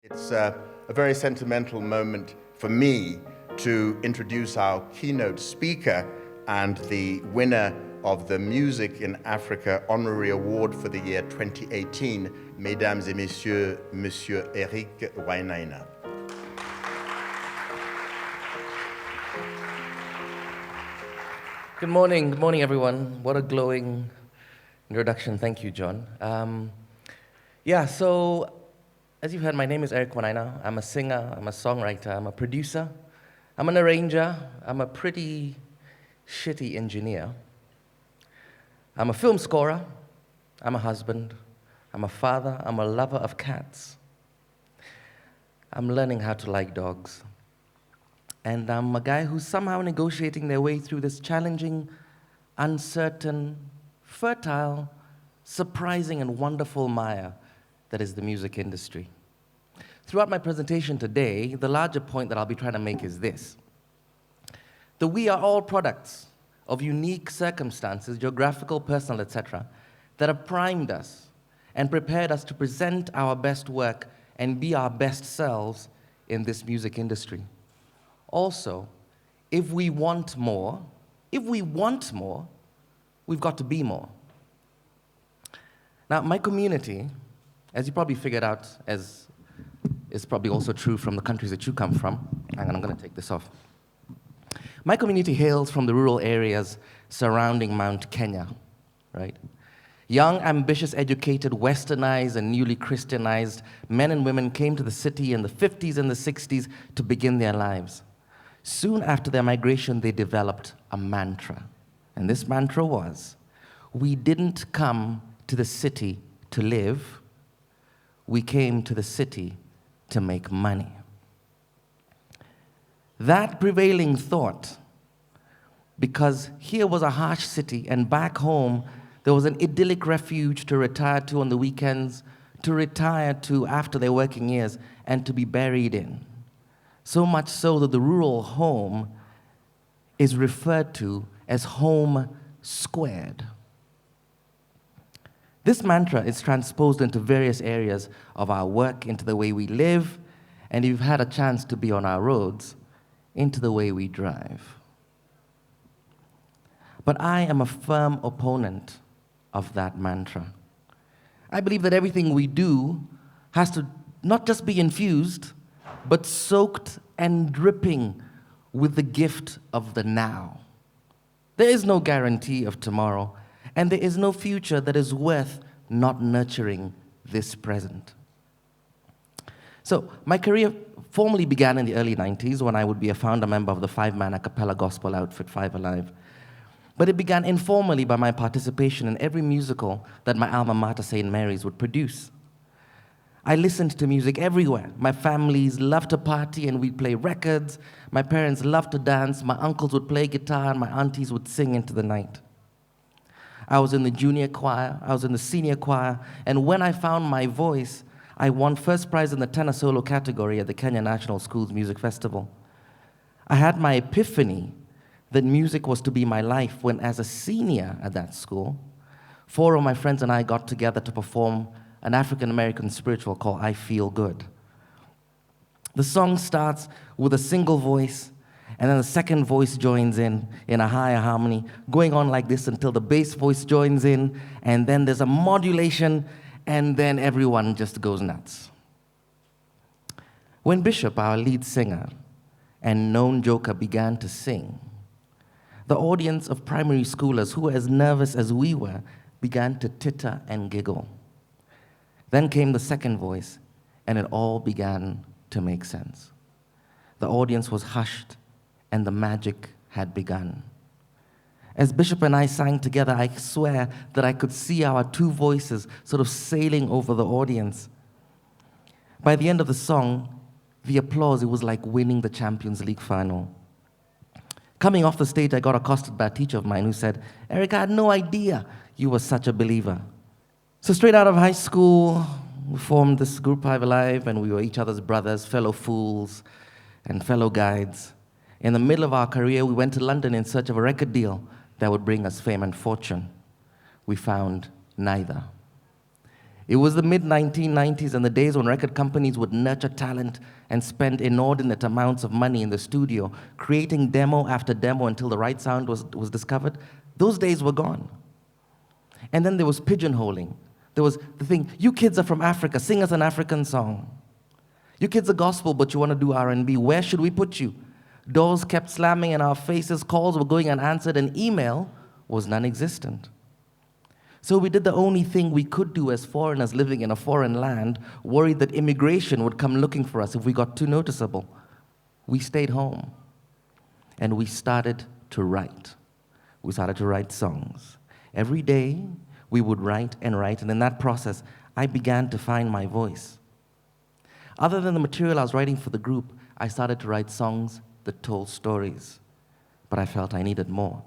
It's a very sentimental moment for me to introduce our keynote speaker and the winner of the Music in Africa Honorary Award for the year 2018, Mesdames et Messieurs, Monsieur Eric Wainana. Good morning everyone. What a glowing introduction. Thank you, John. So as you've heard, my name is Eric Wainana. I'm a singer, I'm a songwriter, I'm a producer, I'm an arranger, I'm a pretty shitty engineer. I'm a film scorer, I'm a husband, I'm a father, I'm a lover of cats. I'm learning how to like dogs. And I'm a guy who's somehow negotiating their way through this challenging, uncertain, fertile, surprising, and wonderful mire that is the music industry. Throughout my presentation today, the larger point that I'll be trying to make is this: that we are all products of unique circumstances, geographical, personal, etc., that have primed us and prepared us to present our best work and be our best selves in this music industry. Also, if we want more, we've got to be more. Now, my community, as you probably figured out, as is probably also true from the countries that you come from, and I'm going to take this off. My community hails from the rural areas surrounding Mount Kenya, right? Young, ambitious, educated, westernized, and newly Christianized men and women came to the city in the 50s and the 60s to begin their lives. Soon after their migration, they developed a mantra. And this mantra was, we didn't come to the city to live, we came to the city to make money. That prevailing thought, because here was a harsh city, and back home there was an idyllic refuge to retire to on the weekends, to retire to after their working years, and to be buried in. So much so that the rural home is referred to as home squared. This mantra is transposed into various areas of our work, into the way we live, and if you've had a chance to be on our roads, into the way we drive. But I am a firm opponent of that mantra. I believe that everything we do has to not just be infused, but soaked and dripping with the gift of the now. There is no guarantee of tomorrow, and there is no future that is worth not nurturing this present. So my career formally began in the early 90s when I would be a founder member of the five-man a cappella gospel outfit, Five Alive. But it began informally by my participation in every musical that my alma mater, St. Mary's, would produce. I listened to music everywhere. My families loved to party and we'd play records. My parents loved to dance. My uncles would play guitar and my aunties would sing into the night. I was in the junior choir, I was in the senior choir, and when I found my voice, I won first prize in the tenor solo category at the Kenyan National Schools Music Festival. I had my epiphany that music was to be my life when, as a senior at that school, 4 of my friends and I got together to perform an African-American spiritual called I Feel Good. The song starts with a single voice, and then the second voice joins in a higher harmony, going on like this until the bass voice joins in, and then there's a modulation, and then everyone just goes nuts. When Bishop, our lead singer, and known joker began to sing, the audience of primary schoolers who were as nervous as we were began to titter and giggle. Then came the second voice, and it all began to make sense. The audience was hushed, and the magic had begun. As Bishop and I sang together, I swear that I could see our 2 voices sort of sailing over the audience. By the end of the song, the applause, it was like winning the Champions League final. Coming off the stage, I got accosted by a teacher of mine who said, "Eric, I had no idea you were such a believer." So straight out of high school, we formed this group, Five Alive, and we were each other's brothers, fellow fools, and fellow guides. In the middle of our career, we went to London in search of a record deal that would bring us fame and fortune. We found neither. It was the mid-1990s and the days when record companies would nurture talent and spend inordinate amounts of money in the studio, creating demo after demo until the right sound was discovered. Those days were gone. And then there was pigeonholing. There was the thing, you kids are from Africa, sing us an African song. You kids are gospel, but you want to do R&B. Where should we put you? Doors kept slamming in our faces, calls were going unanswered, and email was non-existent. So we did the only thing we could do as foreigners living in a foreign land, worried that immigration would come looking for us if we got too noticeable. We stayed home, and we started to write. We started to write songs. Every day, we would write, and in that process, I began to find my voice. Other than the material I was writing for the group, I started to write songs that told stories, but I felt I needed more.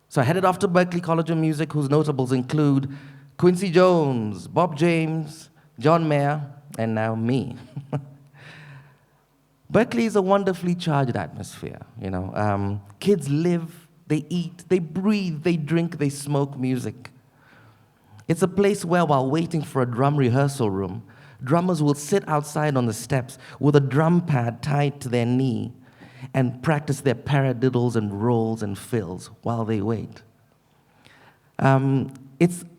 So I headed off to Berklee College of Music, whose notables include Quincy Jones, Bob James, John Mayer, and now me. Berklee is a wonderfully charged atmosphere, Kids live, they eat, they breathe, they drink, they smoke music. It's a place where, while waiting for a drum rehearsal room, drummers will sit outside on the steps with a drum pad tied to their knee and practice their paradiddles and rolls and fills while they wait. I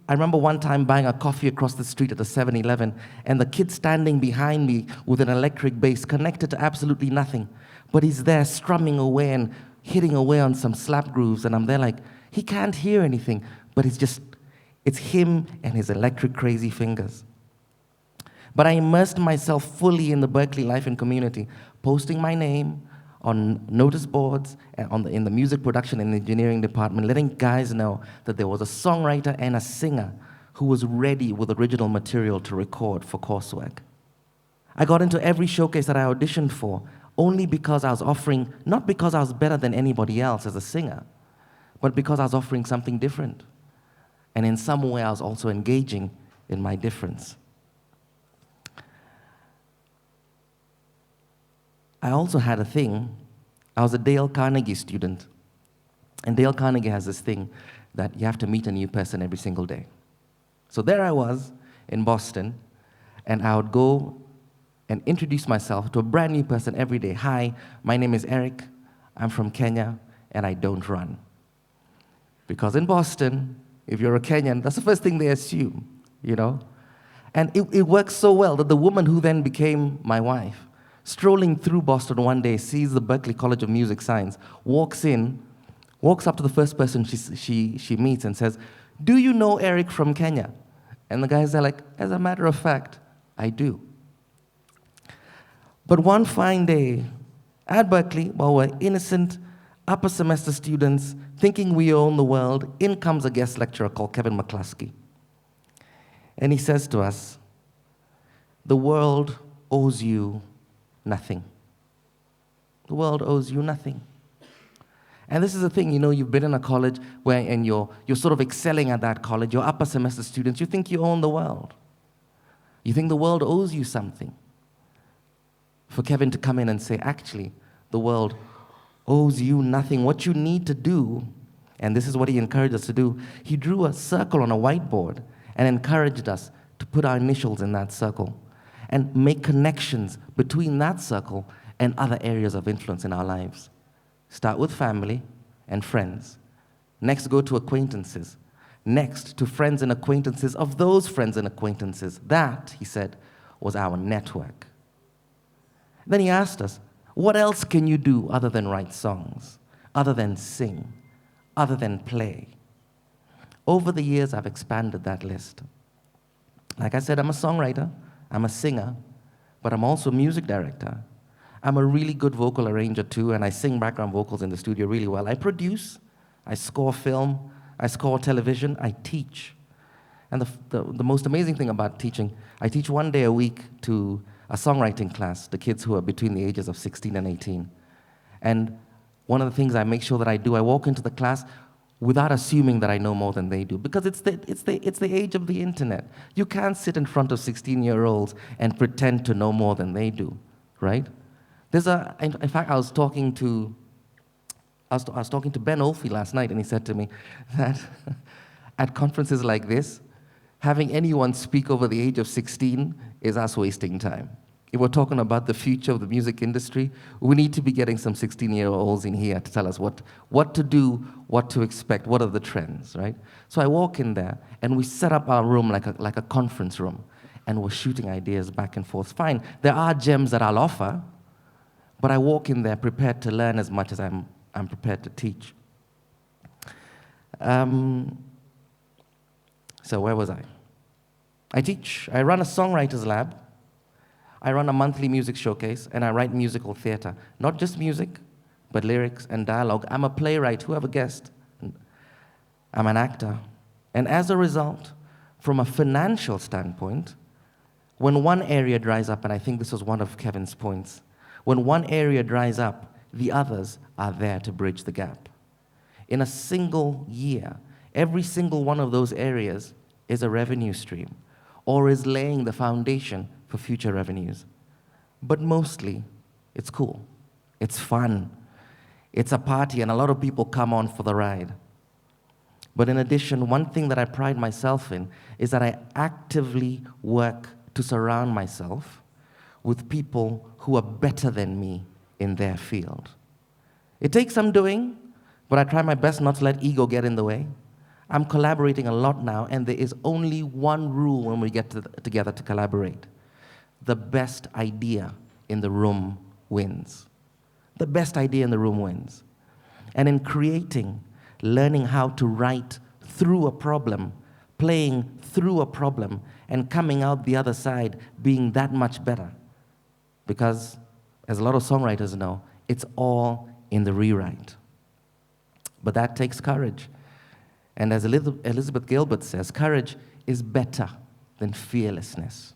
remember one time buying a coffee across the street at a 7-Eleven, and the kid standing behind me with an electric bass connected to absolutely nothing, but he's there strumming away and hitting away on some slap grooves, and I'm there like, he can't hear anything, but it's him and his electric crazy fingers. But I immersed myself fully in the Berklee life and community, posting my name on notice boards and in the music production and engineering department, letting guys know that there was a songwriter and a singer who was ready with original material to record for coursework. I got into every showcase that I auditioned for only because I was offering, not because I was better than anybody else as a singer, but because I was offering something different. And in some way, I was also engaging in my difference. I also had a thing. I was a Dale Carnegie student. And Dale Carnegie has this thing that you have to meet a new person every single day. So there I was in Boston, and I would go and introduce myself to a brand new person every day. Hi, my name is Eric. I'm from Kenya, and I don't run. Because in Boston, if you're a Kenyan, that's the first thing they assume, And it worked so well that the woman who then became my wife, strolling through Boston one day, sees the Berklee College of Music Science, walks up to the first person she meets and says, "Do you know Eric from Kenya?" And the guys are like, "As a matter of fact, I do." But one fine day at Berklee, while we're innocent upper semester students thinking we own the world, in comes a guest lecturer called Kevin McCluskey. And he says to us, "The world owes you nothing. The world owes you nothing." And this is the thing, you've been in a college and you're sort of excelling at that college, you're upper semester students, you think you own the world. You think the world owes you something. For Kevin to come in and say, actually, the world owes you nothing. What you need to do, and this is what he encouraged us to do, he drew a circle on a whiteboard and encouraged us to put our initials in that circle and make connections between that circle and other areas of influence in our lives. Start with family and friends. Next, go to acquaintances. Next, to friends and acquaintances of those friends and acquaintances. That, he said, was our network. Then he asked us, what else can you do other than write songs, other than sing, other than play? Over the years, I've expanded that list. Like I said, I'm a songwriter, I'm a singer, but I'm also a music director. I'm a really good vocal arranger too, and I sing background vocals in the studio really well. I produce, I score film, I score television, I teach. And the most amazing thing about teaching, I teach one day a week to a songwriting class, the kids who are between the ages of 16 and 18. And one of the things I make sure that I do, I walk into the class without assuming that I know more than they do, because it's the age of the internet. You can't sit in front of 16-year-olds and pretend to know more than they do, right? In fact, I was talking to Ben Olfey last night, and he said to me that at conferences like this, having anyone speak over the age of 16 is us wasting time. If we're talking about the future of the music industry, we need to be getting some 16-year-olds in here to tell us what to do, what to expect, what are the trends, right? So I walk in there, and we set up our room like a conference room, and we're shooting ideas back and forth. Fine, there are gems that I'll offer, but I walk in there prepared to learn as much as I'm prepared to teach. So where was I? I teach. I run a songwriters lab. I run a monthly music showcase, and I write musical theater. Not just music, but lyrics and dialogue. I'm a playwright, whoever guessed. I'm an actor. And as a result, from a financial standpoint, when one area dries up, and I think this was one of Kevin's points, when one area dries up, the others are there to bridge the gap. In a single year, every single one of those areas is a revenue stream or is laying the foundation for future revenues. But mostly, it's cool. It's fun. It's a party, and a lot of people come on for the ride. But in addition, one thing that I pride myself in is that I actively work to surround myself with people who are better than me in their field. It takes some doing, but I try my best not to let ego get in the way. I'm collaborating a lot now, and there is only one rule when we get together to collaborate. The best idea in the room wins. The best idea in the room wins. And in creating, learning how to write through a problem, playing through a problem, and coming out the other side being that much better. Because, as a lot of songwriters know, it's all in the rewrite. But that takes courage. And as Elizabeth Gilbert says, courage is better than fearlessness.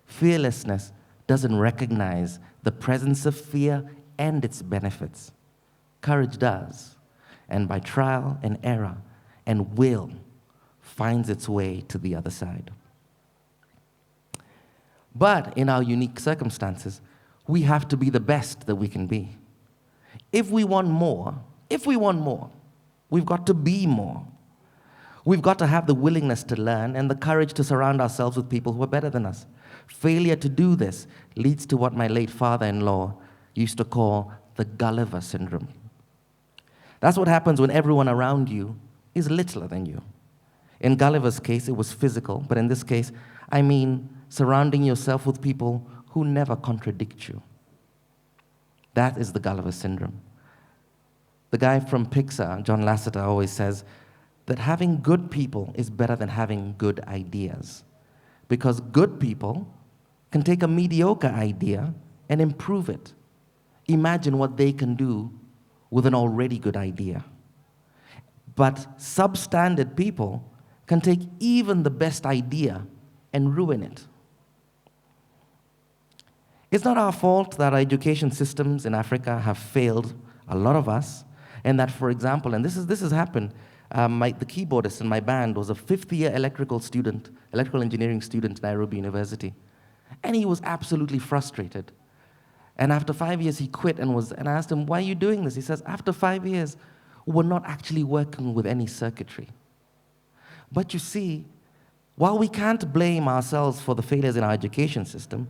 Fearlessness doesn't recognize the presence of fear and its benefits. Courage does, and by trial and error and will, finds its way to the other side. But in our unique circumstances, we have to be the best that we can be. If we want more, we've got to be more. We've got to have the willingness to learn and the courage to surround ourselves with people who are better than us. Failure to do this leads to what my late father-in-law used to call the Gulliver Syndrome. That's what happens when everyone around you is littler than you. In Gulliver's case, it was physical, but in this case, I mean surrounding yourself with people who never contradict you. That is the Gulliver Syndrome. The guy from Pixar, John Lasseter, always says that having good people is better than having good ideas, because good people can take a mediocre idea and improve it. Imagine what they can do with an already good idea. But substandard people can take even the best idea and ruin it. It's not our fault that our education systems in Africa have failed a lot of us, and that, for example, and this has happened, the keyboardist in my band was a fifth-year electrical engineering student at Nairobi University, and he was absolutely frustrated. And after 5 years, he quit and I asked him, why are you doing this? He says, after 5 years, we're not actually working with any circuitry. But you see, while we can't blame ourselves for the failures in our education system,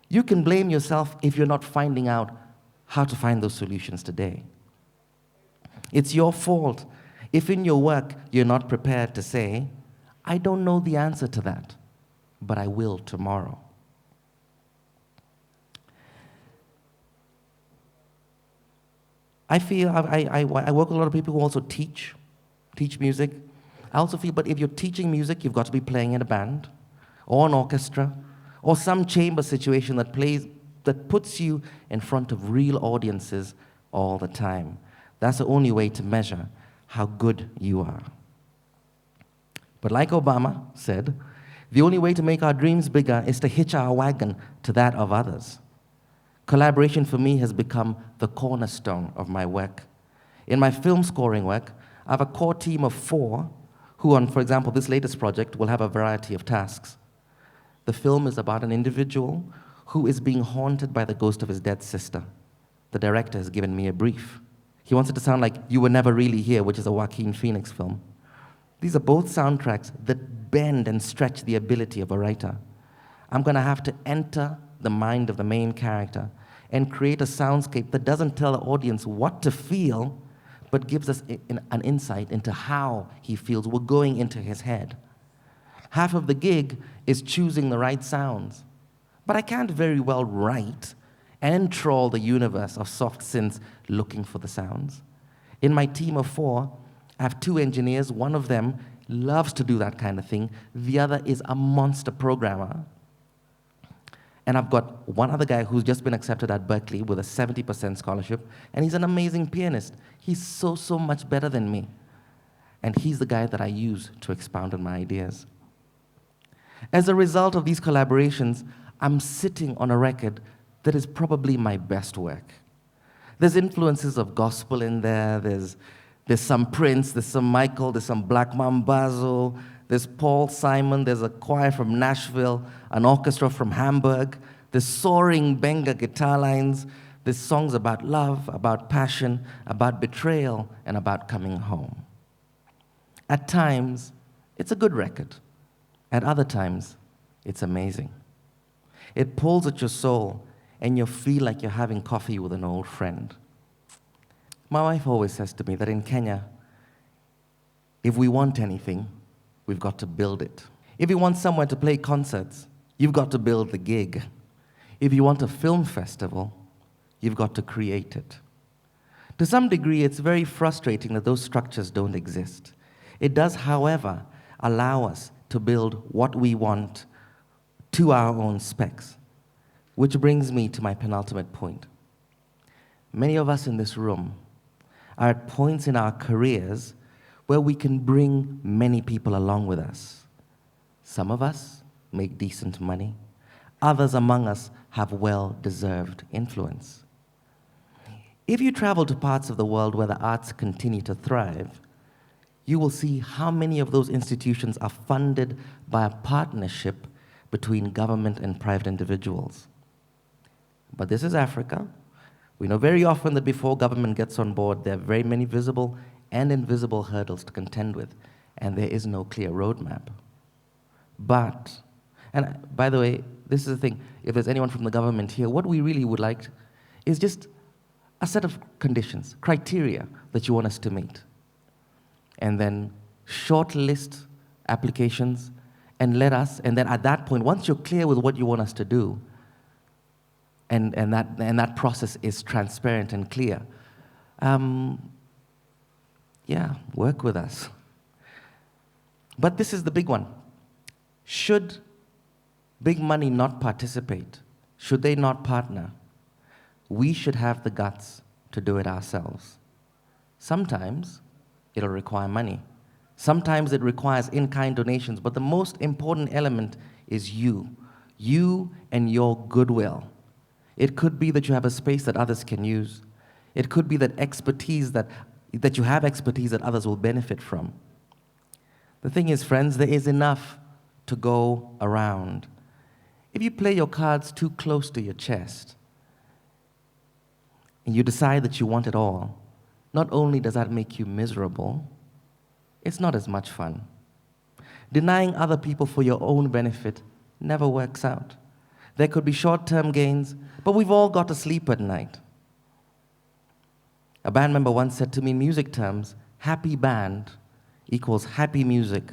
you can blame yourself if you're not finding out how to find those solutions today. It's your fault if in your work you're not prepared to say, I don't know the answer to that, but I will tomorrow. I feel I work with a lot of people who also teach music. I also feel, but if you're teaching music, you've got to be playing in a band or an orchestra or some chamber situation that puts you in front of real audiences all the time. That's the only way to measure how good you are. But like Obama said, the only way to make our dreams bigger is to hitch our wagon to that of others. Collaboration for me has become the cornerstone of my work. In my film scoring work, I have a core team of 4 who, on, for example, this latest project, will have a variety of tasks. The film is about an individual who is being haunted by the ghost of his dead sister. The director has given me a brief. He wants it to sound like You Were Never Really Here, which is a Joaquin Phoenix film. These are both soundtracks that bend and stretch the ability of a writer. I'm going to have to enter the mind of the main character and create a soundscape that doesn't tell the audience what to feel, but gives us an insight into how he feels. We're going into his head. Half of the gig is choosing the right sounds. But I can't very well write and trawl the universe of soft synths looking for the sounds. In my team of 4, I have 2 engineers. One of them loves to do that kind of thing. The other is a monster programmer. And I've got one other guy who's just been accepted at Berklee with a 70% scholarship, and he's an amazing pianist. He's so much better than me. And he's the guy that I use to expound on my ideas. As a result of these collaborations, I'm sitting on a record that is probably my best work. There's influences of gospel in there, there's some Prince, there's some Michael, there's some Black Mambazo, there's Paul Simon, there's a choir from Nashville, an orchestra from Hamburg, there's soaring Benga guitar lines, there's songs about love, about passion, about betrayal, and about coming home. At times, it's a good record. At other times, it's amazing. It pulls at your soul, and you feel like you're having coffee with an old friend. My wife always says to me that in Kenya, if we want anything, we've got to build it. If you want somewhere to play concerts, you've got to build the gig. If you want a film festival, you've got to create it. To some degree, it's very frustrating that those structures don't exist. It does, however, allow us to build what we want to our own specs. Which brings me to my penultimate point. Many of us in this room are at points in our careers where we can bring many people along with us. Some of us make decent money. Others among us have well-deserved influence. If you travel to parts of the world where the arts continue to thrive, you will see how many of those institutions are funded by a partnership between government and private individuals. But this is Africa. We know very often that before government gets on board, there are very many visible and invisible hurdles to contend with, and there is no clear roadmap. But, and by the way, this is the thing, if there's anyone from the government here, what we really would like is just a set of conditions, criteria that you want us to meet. And then shortlist applications and and then at that point, once you're clear with what you want us to do, and that process is transparent and clear, work with us. But this is the big one. Should big money not participate, should they not partner, we should have the guts to do it ourselves. Sometimes it'll require money. Sometimes it requires in-kind donations, but the most important element is you and your goodwill. It could be that you have a space that others can use. It could be that that you have expertise that others will benefit from. The thing is, friends, there is enough to go around. If you play your cards too close to your chest, and you decide that you want it all, not only does that make you miserable, it's not as much fun. Denying other people for your own benefit never works out. There could be short-term gains, but we've all got to sleep at night. A band member once said to me in music terms, happy band equals happy music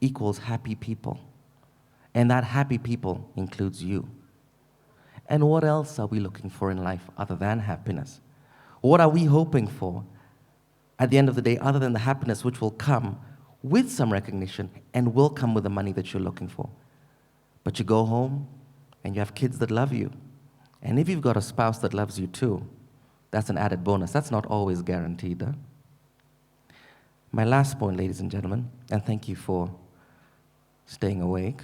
equals happy people. And that happy people includes you. And what else are we looking for in life other than happiness? What are we hoping for at the end of the day other than the happiness which will come with some recognition and will come with the money that you're looking for? But you go home and you have kids that love you. And if you've got a spouse that loves you too, that's an added bonus. That's not always guaranteed. Huh? My last point, ladies and gentlemen, and thank you for staying awake.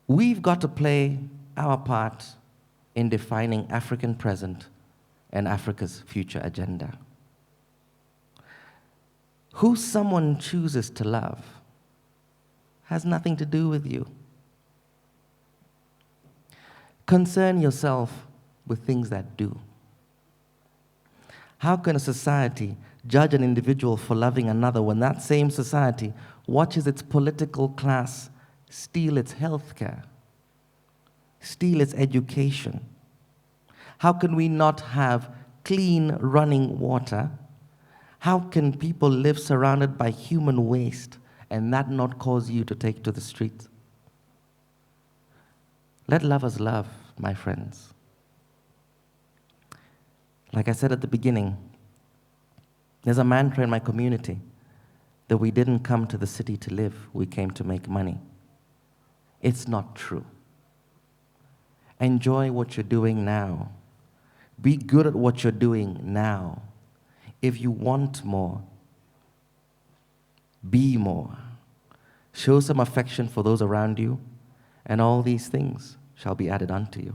We've got to play our part in defining African present and Africa's future agenda. Who someone chooses to love has nothing to do with you. Concern yourself with things that do. How can a society judge an individual for loving another when that same society watches its political class steal its health care, steal its education? How can we not have clean running water? How can people live surrounded by human waste and that not cause you to take to the streets? Let lovers love, my friends. Like I said at the beginning, there's a mantra in my community that we didn't come to the city to live, we came to make money. It's not true. Enjoy what you're doing now. Be good at what you're doing now. If you want more, be more. Show some affection for those around you, and all these things shall be added unto you.